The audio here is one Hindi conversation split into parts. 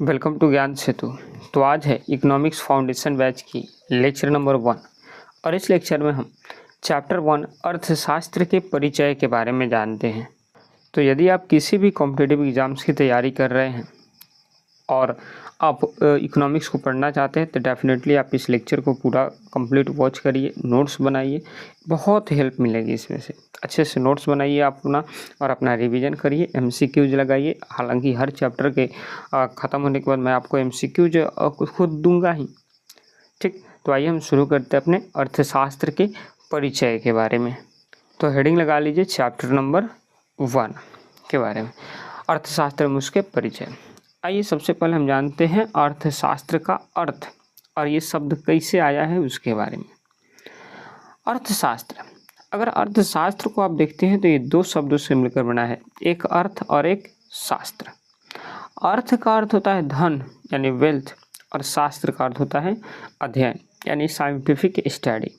वेलकम टू ज्ञान सेतु। तो आज है इकोनॉमिक्स फाउंडेशन बैच की लेक्चर नंबर 1 और इस लेक्चर में हम चैप्टर 1 अर्थशास्त्र के परिचय के बारे में जानते हैं। तो यदि आप किसी भी कॉम्पिटिटिव एग्ज़ाम्स की तैयारी कर रहे हैं और आप इकोनॉमिक्स को पढ़ना चाहते हैं तो डेफिनेटली आप इस लेक्चर को पूरा कंप्लीट वॉच करिए, नोट्स बनाइए, बहुत हेल्प मिलेगी इसमें से। अच्छे से नोट्स बनाइए आप अपना और अपना रिवीजन करिए, एमसीक्यूज लगाइए। हालांकि हर चैप्टर के ख़त्म होने के बाद मैं आपको एमसीक्यूज खुद दूंगा ही। ठीक, तो आइए हम शुरू करते हैं अपने अर्थशास्त्र के परिचय के बारे में। तो हेडिंग लगा लीजिए चैप्टर नंबर 1 के बारे में, अर्थशास्त्र में उसके परिचय। आइए सबसे पहले हम जानते हैं अर्थशास्त्र का अर्थ और ये शब्द कैसे आया है उसके बारे में। अर्थशास्त्र, अगर अर्थशास्त्र को आप देखते हैं तो ये दो शब्दों से मिलकर बना है, एक अर्थ और एक शास्त्र। अर्थ का अर्थ होता है धन यानी वेल्थ और शास्त्र का अर्थ होता है अध्ययन यानी साइंटिफिक स्टडी।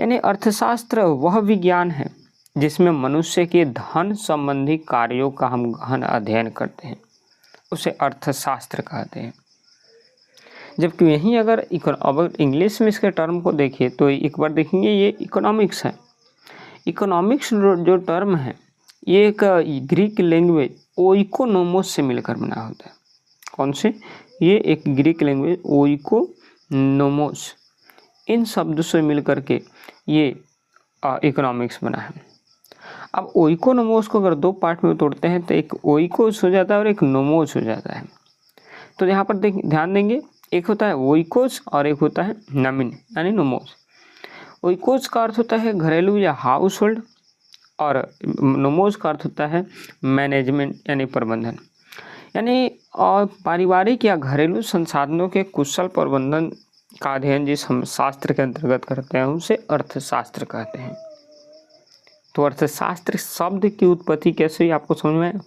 यानी अर्थशास्त्र वह विज्ञान है जिसमें मनुष्य के धन संबंधी कार्यों का हम गहन अध्ययन करते हैं, उसे अर्थशास्त्र कहते हैं। जबकि यहीं अगर इंग्लिश में इसके टर्म को देखिए तो एक बार देखेंगे ये इकोनॉमिक्स है। इकोनॉमिक्स जो टर्म है ये एक ग्रीक लैंग्वेज ओइकोनोमोस से मिलकर बना होता है। कौन से? ये एक ग्रीक लैंग्वेज ओइकोनोमोस, इन शब्दों से मिलकर के ये इकोनॉमिक्स बना है। अब ओइकोनोमोस को अगर दो पार्ट में तोड़ते हैं तो एक ओइकोस हो जाता है और एक नोमोस हो जाता है। तो यहाँ पर ध्यान देंगे, एक होता है ओइकोस और एक होता है नमिन यानी नोमोस। ओइकोस का अर्थ होता है घरेलू या हाउस होल्ड और नोमोस का अर्थ होता है मैनेजमेंट यानी प्रबंधन। यानी पारिवारिक या घरेलू संसाधनों के कुशल प्रबंधन का अध्ययन जिस हम शास्त्र के अंतर्गत करते हैं उसे अर्थशास्त्र कहते हैं। तो अर्थशास्त्र शब्द की उत्पत्ति कैसे हुई आपको समझ में आया?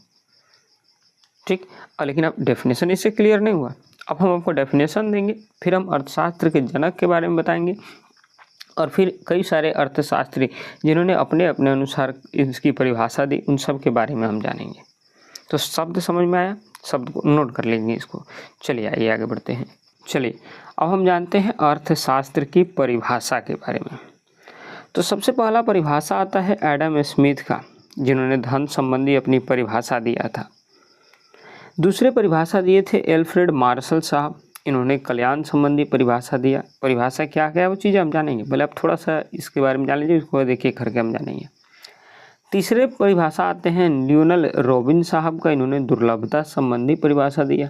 ठीक, लेकिन अब डेफिनेशन इससे क्लियर नहीं हुआ। अब हम आपको डेफिनेशन देंगे, फिर हम अर्थशास्त्र के जनक के बारे में बताएंगे और फिर कई सारे अर्थशास्त्री जिन्होंने अपने अपने अनुसार इसकी परिभाषा दी उन सब के बारे में हम जानेंगे। तो शब्द समझ में आया? शब्द को नोट कर लेंगे इसको। चलिए आइए आगे बढ़ते हैं। चलिए अब हम जानते हैं अर्थशास्त्र की परिभाषा के बारे में। तो सबसे पहला परिभाषा आता है एडम स्मिथ का, जिन्होंने धन संबंधी अपनी परिभाषा दिया था। दूसरे परिभाषा दिए थे एल्फ्रेड मार्शल साहब, इन्होंने कल्याण संबंधी परिभाषा दिया। परिभाषा क्या है वो चीज़ें हम जानेंगे, भले आप थोड़ा सा इसके बारे में जान लीजिए, उसको देखिए करके हम जानेंगे। तीसरे परिभाषा आते हैं लियोनल रॉबिन साहब का, इन्होंने दुर्लभता संबंधी परिभाषा दिया।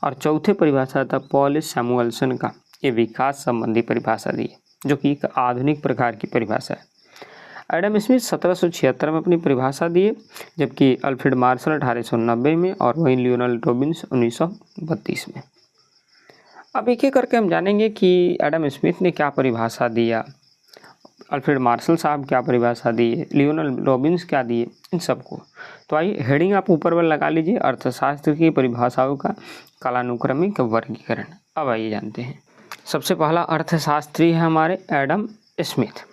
और चौथे परिभाषा था पॉल सैमुअल्सन का, ये विकास संबंधी परिभाषा दी, जो कि एक आधुनिक प्रकार की परिभाषा है। एडम स्मिथ 1776 में अपनी परिभाषा दिए, जबकि अल्फ्रेड मार्शल 1890 में और वहीं लियोनल रॉबिन्स 1932 में। अब एक एक करके हम जानेंगे कि एडम स्मिथ ने क्या परिभाषा दिया, अल्फ्रेड मार्शल साहब क्या परिभाषा दिए, लियोनल रॉबिन्स क्या दिए, इन सबको। तो आइए हेडिंग आप ऊपर पर लगा लीजिए, अर्थशास्त्र की परिभाषाओं का कालानुक्रमिक वर्गीकरण। अब आइए जानते हैं। सबसे पहला अर्थशास्त्री है हमारे एडम स्मिथ।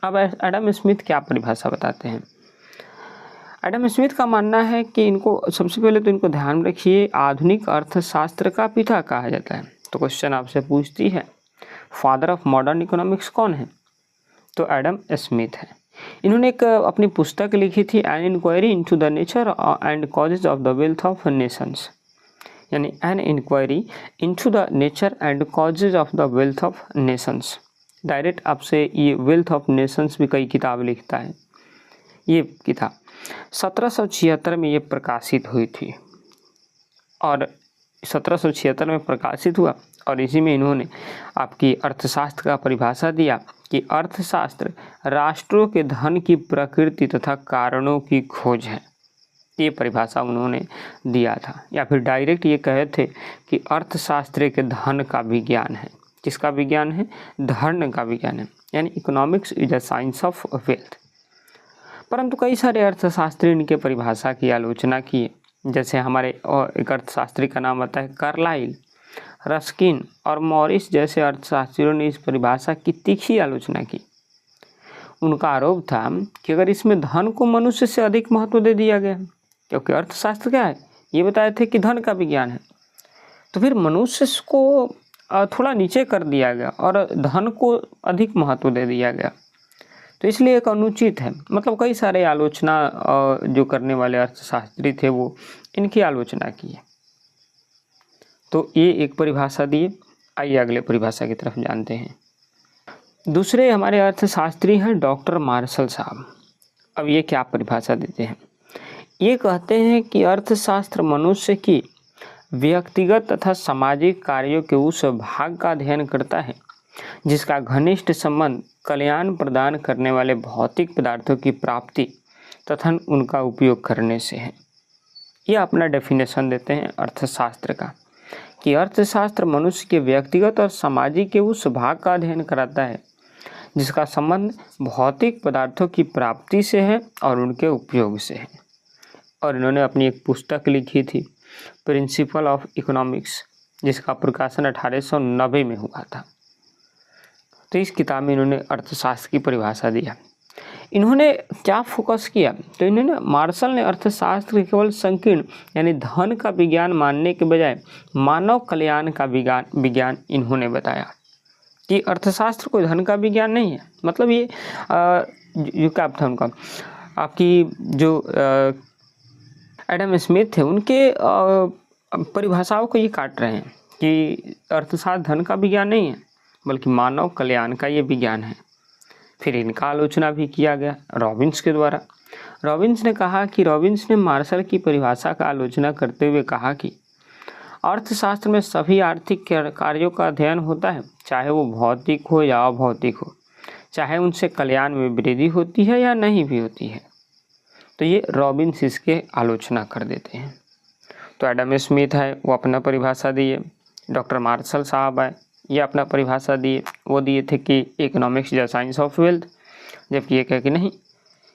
अब एडम स्मिथ क्या परिभाषा बताते हैं? एडम स्मिथ का मानना है कि इनको सबसे पहले तो इनको ध्यान में रखिए, आधुनिक अर्थशास्त्र का पिता कहा जाता है। तो क्वेश्चन आपसे पूछती है फादर ऑफ मॉडर्न इकोनॉमिक्स कौन है? तो एडम स्मिथ है। इन्होंने एक अपनी पुस्तक लिखी थी an inquiry into the nature and causes of the wealth of nations, यानी an inquiry into the nature and causes of the wealth of nations. Direct आपसे ये वेल्थ ऑफ नेशंस भी कई किताब लिखता है। ये किताब 1776 में ये प्रकाशित हुई थी और 1776 में प्रकाशित हुआ और इसी में इन्होंने आपकी अर्थशास्त्र का परिभाषा दिया कि अर्थशास्त्र राष्ट्रों के धन की प्रकृति तथा कारणों की खोज है। ये परिभाषा उन्होंने दिया था, या फिर डायरेक्ट ये कहे थे कि अर्थशास्त्र के धन का विज्ञान है। किसका विज्ञान है? धन का विज्ञान है, यानी economics is a science of wealth. परंतु कई सारे अर्थशास्त्री इनके परिभाषा की आलोचना किए, जैसे हमारे एक अर्थशास्त्री का नाम आता है कार्लाइल, रस्किन और मॉरिस जैसे अर्थशास्त्रियों ने इस परिभाषा की तीखी आलोचना की। उनका आरोप था कि अगर इसमें धन को मनुष्य से अधिक महत्व दे दिया गया, क्योंकि अर्थशास्त्र क्या है, ये बताए थे कि धन का विज्ञान है, तो फिर मनुष्य को थोड़ा नीचे कर दिया गया और धन को अधिक महत्व दे दिया गया। तो इसलिए एक अनुचित है। मतलब कई सारे आलोचना जो करने वाले अर्थशास्त्री थे वो इनकी आलोचना की है। तो ये एक परिभाषा दी। आइए अगले परिभाषा की तरफ जानते हैं। दूसरे हमारे अर्थशास्त्री हैं डॉक्टर मार्शल साहब। अब ये क्या परिभाषा देते हैं? ये कहते हैं कि अर्थशास्त्र मनुष्य की व्यक्तिगत तथा सामाजिक कार्यों के उस भाग का अध्ययन करता है जिसका घनिष्ठ संबंध कल्याण प्रदान करने वाले भौतिक पदार्थों की प्राप्ति तथा उनका उपयोग करने से है। ये अपना डेफिनेशन देते हैं अर्थशास्त्र का, कि अर्थशास्त्र मनुष्य के व्यक्तिगत और सामाजिक के उस भाग का अध्ययन कराता है जिसका संबंध भौतिक पदार्थों की प्राप्ति से है और उनके उपयोग से है। और इन्होंने अपनी एक पुस्तक लिखी थी, प्रिंसिपल ऑफ इकोनॉमिक्स, जिसका प्रकाशन 1890 में हुआ था। तो इस किताब में इन्होंने अर्थशास्त्र की परिभाषा दिया। इन्होंने क्या फोकस किया? तो इन्होंने मार्शल ने अर्थशास्त्र के केवल संकीर्ण यानी धन का विज्ञान मानने के बजाय मानव कल्याण का विज्ञान इन्होंने बताया कि अर्थशास्त्र कोई धन का विज्ञान नहीं है। मतलब ये जो क्या था उनका, आपकी जो एडम स्मिथ थे उनके परिभाषाओं को ये काट रहे हैं कि अर्थशास्त्र धन का विज्ञान नहीं है बल्कि मानव कल्याण का ये विज्ञान है। फिर इनका आलोचना भी किया गया रॉबिन्स के द्वारा। रॉबिन्स ने कहा कि रॉबिन्स ने मार्शल की परिभाषा का आलोचना करते हुए कहा कि अर्थशास्त्र में सभी आर्थिक कार्यों का अध्ययन होता है, चाहे वो भौतिक हो या अभौतिक हो, चाहे उनसे कल्याण में वृद्धि होती है या नहीं भी होती है। तो ये रॉबिन्स इसके आलोचना कर देते हैं। तो एडम स्मिथ है वो अपना परिभाषा दिए, डॉक्टर मार्शल साहब है ये अपना परिभाषा दिए। वो दिए थे कि economics is a science of wealth, जबकि ये कहे कि नहीं,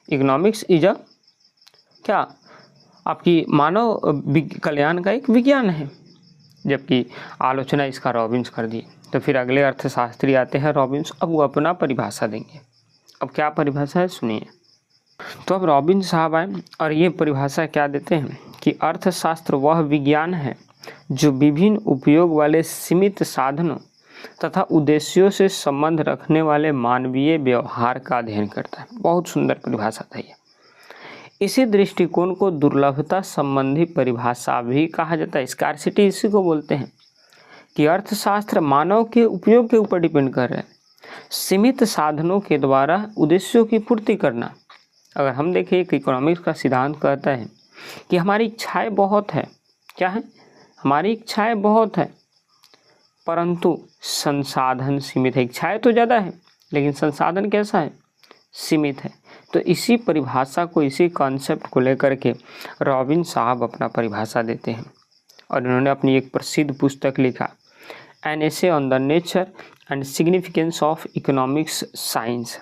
इकोनॉमिक्स इज अ क्या आपकी मानव कल्याण का एक विज्ञान है, जबकि आलोचना इसका रॉबिन्स कर दी। तो फिर अगले अर्थशास्त्री आते हैं रॉबिन्स। अब वो अपना परिभाषा देंगे। अब क्या परिभाषा है सुनिए। तो अब रॉबिन्स साहब आए और ये परिभाषा क्या देते हैं कि अर्थशास्त्र वह विज्ञान है जो विभिन्न उपयोग वाले सीमित साधनों तथा उद्देश्यों से संबंध रखने वाले मानवीय व्यवहार का अध्ययन करता है। बहुत सुंदर परिभाषा था ये। इसी दृष्टिकोण को दुर्लभता संबंधी परिभाषा भी कहा जाता है। स्कार्सिटी इसी को बोलते हैं कि अर्थशास्त्र मानव के उपयोग के ऊपर डिपेंड कर रहा है, सीमित साधनों के द्वारा उद्देश्यों की पूर्ति करना। अगर हम देखें कि इकोनॉमिक्स का सिद्धांत कहता है कि हमारी इच्छाएं बहुत है, क्या है, हमारी इच्छाएं बहुत है परंतु संसाधन सीमित है। इच्छाएं तो ज़्यादा है लेकिन संसाधन कैसा है, सीमित है। तो इसी परिभाषा को, इसी कॉन्सेप्ट को लेकर के रॉबिन्स साहब अपना परिभाषा देते हैं। और इन्होंने अपनी एक प्रसिद्ध पुस्तक लिखा, an essay on the nature and significance of economics science.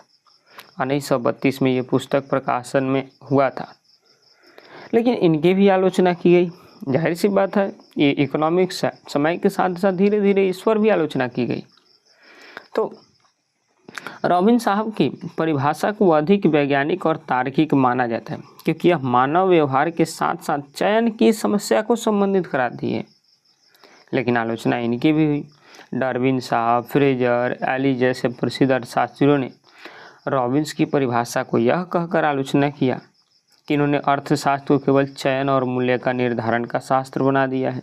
1932 में ये पुस्तक प्रकाशन में हुआ था। लेकिन इनकी भी आलोचना की गई। जाहिर सी बात है, ये इकोनॉमिक्स है, समय के साथ साथ धीरे धीरे इस पर भी आलोचना की गई। तो रॉबिन्स साहब की परिभाषा को अधिक वैज्ञानिक और तार्किक माना जाता है क्योंकि यह मानव व्यवहार के साथ साथ चयन की समस्या को संबंधित कराती है। लेकिन आलोचना इनकी भी हुई। डार्विन साहब, फ्रेजर, एली जैसे प्रसिद्ध अर्थशास्त्रियों ने रॉबिन्स की परिभाषा को यह कहकर आलोचना किया कि इन्होंने अर्थशास्त्र को केवल चयन और मूल्य का निर्धारण का शास्त्र बना दिया है,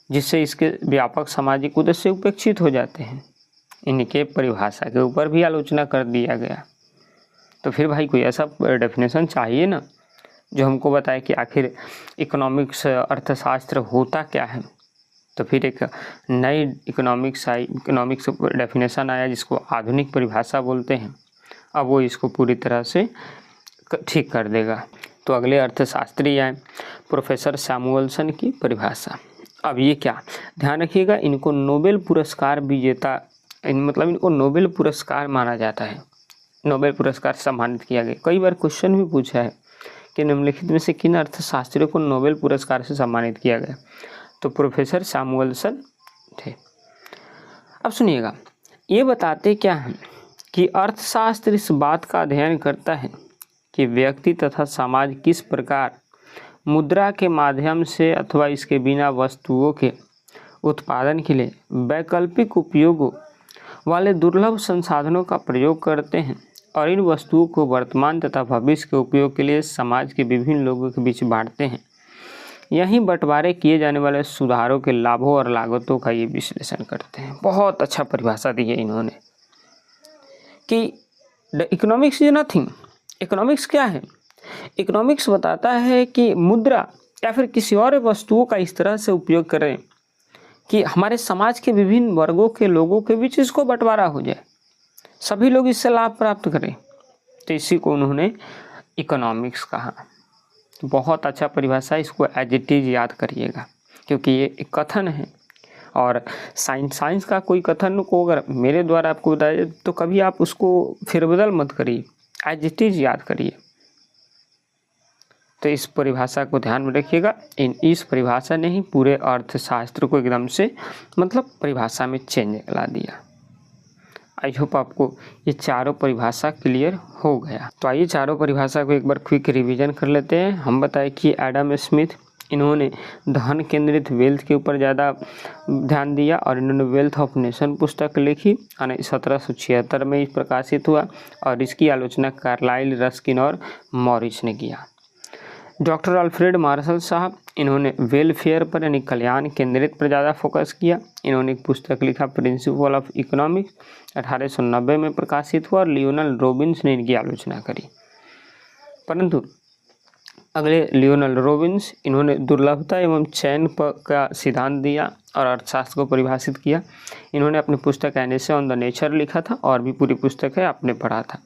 जिससे इसके व्यापक सामाजिक उद्देश्य उपेक्षित हो जाते हैं। इनके परिभाषा के ऊपर भी आलोचना कर दिया गया। तो फिर भाई कोई ऐसा डेफिनेशन चाहिए ना जो हमको बताए कि आखिर इकोनॉमिक्स, अर्थशास्त्र होता क्या है। तो फिर एक नई इकोनॉमिक्स डेफिनेशन आया जिसको आधुनिक परिभाषा बोलते हैं। अब वो इसको पूरी तरह से ठीक कर देगा। तो अगले अर्थशास्त्री आए प्रोफेसर सैमुअल्सन की परिभाषा। अब ये क्या, ध्यान रखिएगा, इनको नोबेल पुरस्कार विजेता, मतलब इनको नोबेल पुरस्कार माना जाता है। नोबेल पुरस्कार सम्मानित किया गया। कई बार क्वेश्चन भी पूछा है कि निम्नलिखित में से किन अर्थशास्त्रियों को नोबेल पुरस्कार से सम्मानित किया गया। तो प्रोफेसर सैमुअल्सन थे। अब सुनिएगा, ये बताते क्या हैं कि अर्थशास्त्र इस बात का अध्ययन करता है कि व्यक्ति तथा समाज किस प्रकार मुद्रा के माध्यम से अथवा इसके बिना वस्तुओं के उत्पादन के लिए वैकल्पिक उपयोगों वाले दुर्लभ संसाधनों का प्रयोग करते हैं और इन वस्तुओं को वर्तमान तथा भविष्य के उपयोग के लिए समाज के विभिन्न लोगों के बीच बांटते हैं। यहीं बंटवारे किए जाने वाले सुधारों के लाभों और लागतों का ये विश्लेषण करते हैं। बहुत अच्छा परिभाषा दी है इन्होंने कि the economics is nothing. Economics क्या है? इकोनॉमिक्स बताता है कि मुद्रा या फिर किसी और वस्तुओं का इस तरह से उपयोग करें कि हमारे समाज के विभिन्न वर्गों के लोगों के बीच इसको बंटवारा हो जाए, सभी लोग इससे लाभ प्राप्त करें। तो इसी को उन्होंने इकोनॉमिक्स कहा। बहुत अच्छा परिभाषा, इसको एज इट इज याद करिएगा क्योंकि ये एक कथन है और साइंस का कोई कथन को अगर मेरे द्वारा आपको बताया जाए तो कभी आप उसको फेरबदल मत करिए, एज इट इज याद करिए। तो इस परिभाषा को ध्यान में रखिएगा। इस परिभाषा ने ही पूरे अर्थशास्त्र को एकदम से मतलब परिभाषा में चेंज ला दिया। आई होप आपको ये चारों परिभाषा क्लियर हो गया। तो आइए चारों परिभाषा को एक बार क्विक रिवीजन कर लेते हैं। हम बताएं कि एडम स्मिथ इन्होंने धन केंद्रित वेल्थ के ऊपर ज़्यादा ध्यान दिया और इन्होंने वेल्थ ऑफ नेशन पुस्तक लिखी, 1776 में इस प्रकाशित हुआ और इसकी आलोचना कार्लाइल, रस्किन और मॉरिस ने किया। डॉक्टर अल्फ्रेड मार्शल साहब इन्होंने वेलफेयर पर यानी कल्याण केंद्रित पर ज़्यादा फोकस किया। इन्होंने एक पुस्तक लिखा प्रिंसिपल ऑफ इकोनॉमिक्स, 1890 में प्रकाशित हुआ और लियोनल रॉबिन्स ने इनकी आलोचना करी। परंतु अगले लियोनल रॉबिन्स इन्होंने दुर्लभता एवं चयन का सिद्धांत दिया और अर्थशास्त्र को परिभाषित किया। इन्होंने अपनी पुस्तक an essay on the nature लिखा था और भी पूरी पुस्तक है, आपने पढ़ा था।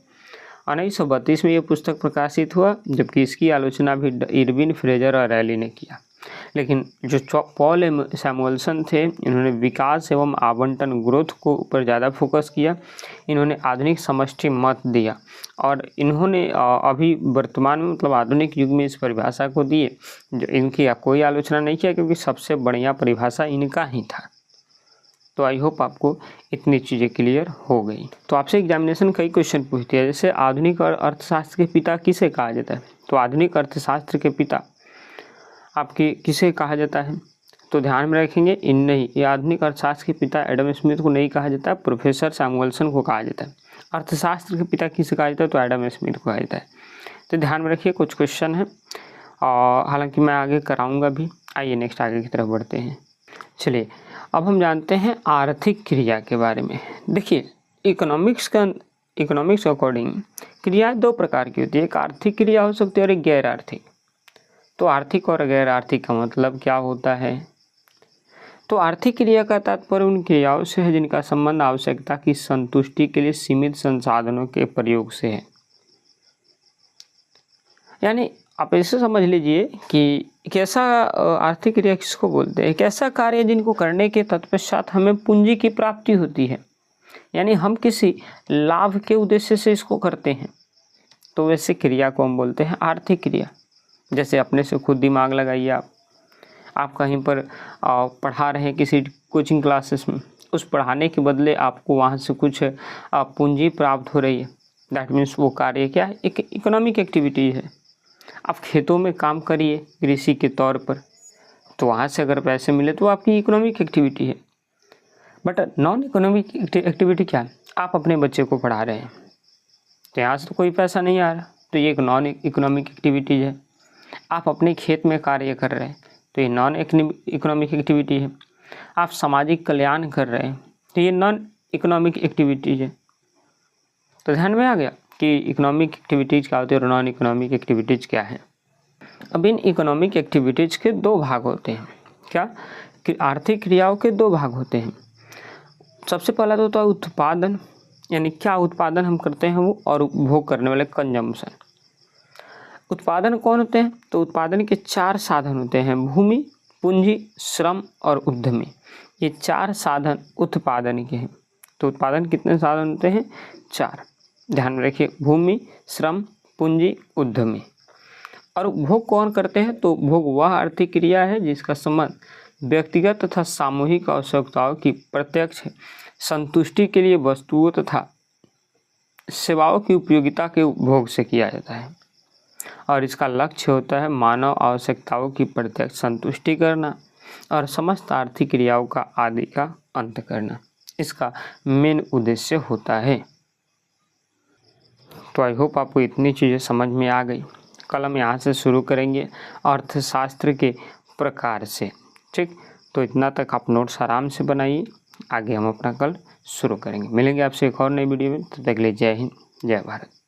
1932 में ये पुस्तक प्रकाशित हुआ, जबकि इसकी आलोचना भी इरविन, फ्रेजर और रैली ने किया। लेकिन जो पॉल सैमुअल्सन थे इन्होंने विकास एवं आवंटन ग्रोथ को ऊपर ज़्यादा फोकस किया। इन्होंने आधुनिक समष्टि मत दिया और इन्होंने अभी वर्तमान में मतलब आधुनिक युग में इस परिभाषा को दिए, जो इनकी कोई आलोचना नहीं किया क्योंकि सबसे बढ़िया परिभाषा इनका ही था। तो आई होप आपको इतनी चीज़ें क्लियर हो गई। तो आपसे एग्जामिनेशन कई क्वेश्चन पूछती है, जैसे आधुनिक अर्थशास्त्र के पिता किसे कहा जाता है? तो आधुनिक अर्थशास्त्र के पिता आपके किसे कहा जाता है? तो ध्यान में रखेंगे इन नहीं, ये आधुनिक अर्थशास्त्र के पिता एडम स्मिथ को नहीं कहा जाता, प्रोफेसर सैमुअल्सन को कहा जाता है। अर्थशास्त्र के पिता किसे कहा जाता है? तो एडम स्मिथ को कहा जाता है। तो ध्यान में रखिए, कुछ क्वेश्चन है और हालांकि मैं आगे कराऊंगा भी। आइए नेक्स्ट आगे की तरफ बढ़ते हैं। चलिए अब हम जानते हैं आर्थिक क्रिया के बारे में। देखिए इकोनॉमिक्स के अकॉर्डिंग क्रिया दो प्रकार की होती है, एक आर्थिक क्रिया हो सकती है और एक गैर आर्थिक। तो आर्थिक और गैर आर्थिक का मतलब क्या होता है? तो आर्थिक क्रिया का तात्पर्य उन क्रियाओं से है जिनका संबंध आवश्यकता की संतुष्टि के लिए सीमित संसाधनों के प्रयोग से है। यानी आप ऐसे समझ लीजिए कि कैसा आर्थिक क्रिया किसको बोलते हैं? कैसा कार्य जिनको करने के तत्पश्चात हमें पूंजी की प्राप्ति होती है, यानी हम किसी लाभ के उद्देश्य से इसको करते हैं, तो वैसे क्रिया को हम बोलते हैं आर्थिक क्रिया। जैसे अपने से खुद दिमाग लगाइए, आप कहीं पर पढ़ा रहे हैं किसी कोचिंग क्लासेस में, उस पढ़ाने के बदले आपको वहाँ से कुछ पूंजी प्राप्त हो रही है, दैट मीन्स वो कार्य क्या है? एक इकोनॉमिक एक्टिविटी है। आप खेतों में काम करिए कृषि के तौर पर, तो वहाँ से अगर पैसे मिले तो आपकी इकोनॉमिक एक्टिविटी है। बट नॉन इकोनॉमिक एक्टिविटी क्या है? आप अपने बच्चे को पढ़ा रहे हैं, तो यहाँ से तो कोई पैसा नहीं आ रहा, तो ये एक नॉन इकोनॉमिक एक्टिविटीज है। आप अपने खेत में कार्य कर रहे हैं, तो ये नॉन इकोनॉमिक एक्टिविटी है। आप सामाजिक कल्याण कर रहे हैं, तो ये नॉन इकोनॉमिक एक्टिविटीज है। तो ध्यान में आ गया कि इकोनॉमिक एक्टिविटीज़ क्या होती है और नॉन इकोनॉमिक एक्टिविटीज़ क्या है। अब इन इकोनॉमिक एक्टिविटीज़ के दो भाग होते हैं। क्या? कि आर्थिक क्रियाओं के दो भाग होते हैं। सबसे पहला तो होता है उत्पादन, यानी क्या उत्पादन हम करते हैं वो, और उपभोग करने वाले कंजम्पशन। उत्पादन कौन होते हैं? तो उत्पादन के 4 साधन होते हैं, भूमि, पूंजी, श्रम और उद्यमी। ये 4 साधन उत्पादन के हैं। तो उत्पादन कितने साधन होते हैं? 4। ध्यान में रखिए, भूमि, श्रम, पूंजी, उद्यमी। और उपभोग कौन करते हैं? तो उपभोग वह आर्थिक क्रिया है जिसका संबंध व्यक्तिगत तथा सामूहिक आवश्यकताओं की प्रत्यक्ष संतुष्टि के लिए वस्तुओं तथा सेवाओं की उपयोगिता के उपभोग से किया जाता है। और इसका लक्ष्य होता है मानव आवश्यकताओं की प्रत्यक्ष संतुष्टि करना और समस्त आर्थिक क्रियाओं का आदि का अंत करना, इसका मेन उद्देश्य होता है। तो आई होप आपको इतनी चीज़ें समझ में आ गई। कल हम यहाँ से शुरू करेंगे अर्थशास्त्र के प्रकार से। ठीक, तो इतना तक आप नोट्स आराम से बनाइए, आगे हम अपना कल शुरू करेंगे। मिलेंगे आपसे एक और नई वीडियो में, तब तक के लिए जय हिंद, जय भारत।